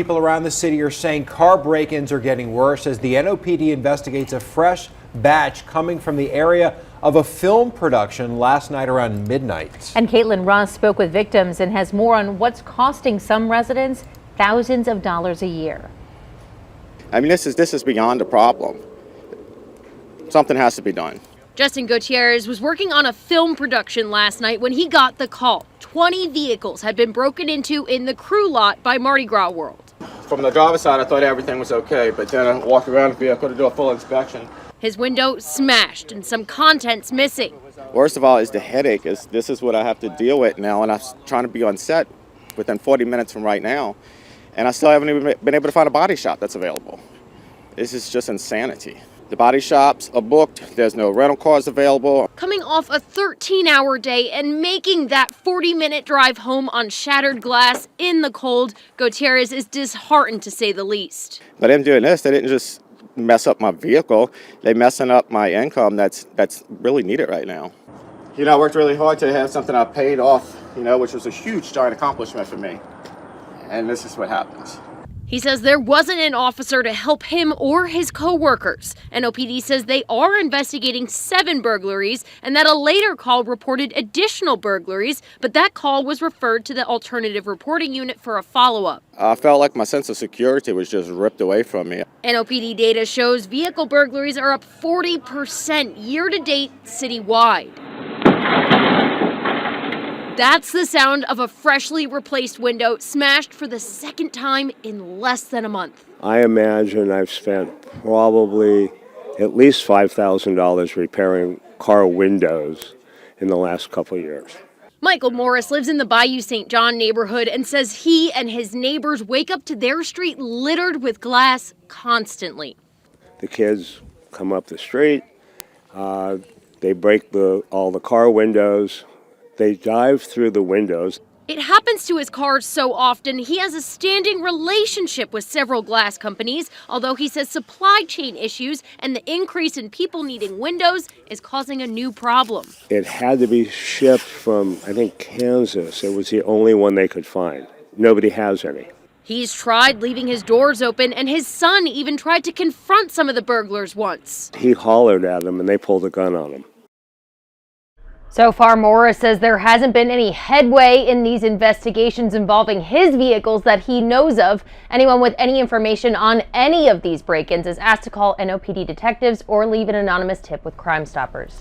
People around the city are saying car break-ins are getting worse as the NOPD investigates a fresh batch coming from the area of a film production last night around midnight. And Caitlin Ross spoke with victims and has more on what's costing some residents thousands of dollars a year. I mean, this is beyond a problem. Something has to be done. Justin Gutierrez was working on a film production last night when he got the call. 20 vehicles had been broken into in the crew lot by Mardi Gras World. From the driver's side, I thought everything was okay, but then I walked around the vehicle to do a full inspection. His window smashed and some contents missing. Worst of all is the headache. This is what I have to deal with now, and I'm trying to be on set within 40 minutes from right now, and I still haven't even been able to find a body shop that's available. This is just insanity. The body shops are booked. There's no rental cars available. Coming off a 13-hour day and making that 40-minute drive home on shattered glass in the cold, Gutierrez is disheartened to say the least. But them doing this, they didn't just mess up my vehicle. They're messing up my income that's really needed right now. You know, I worked really hard to have something I paid off, which was a huge, giant accomplishment for me. And this is what happens. He says there wasn't an officer to help him or his co-workers. NOPD says they are investigating 7 burglaries and that a later call reported additional burglaries, but that call was referred to the alternative reporting unit for a follow-up. I felt like my sense of security was just ripped away from me. NOPD data shows vehicle burglaries are up 40% year-to-date citywide. That's the sound of a freshly replaced window smashed for the second time in less than a month. I imagine I've spent probably at least $5,000 repairing car windows in the last couple of years. Michael Morris lives in the Bayou St. John neighborhood and says he and his neighbors wake up to their street littered with glass constantly. The kids come up the street, they break all the car windows. They dive through the windows. It happens to his cars so often, he has a standing relationship with several glass companies, although he says supply chain issues and the increase in people needing windows is causing a new problem. It had to be shipped from, I think, Kansas. It was the only one they could find. Nobody has any. He's tried leaving his doors open, and his son even tried to confront some of the burglars once. He hollered at them, and they pulled a gun on him. So far, Morris says there hasn't been any headway in these investigations involving his vehicles that he knows of. Anyone with any information on any of these break-ins is asked to call NOPD detectives or leave an anonymous tip with Crime Stoppers.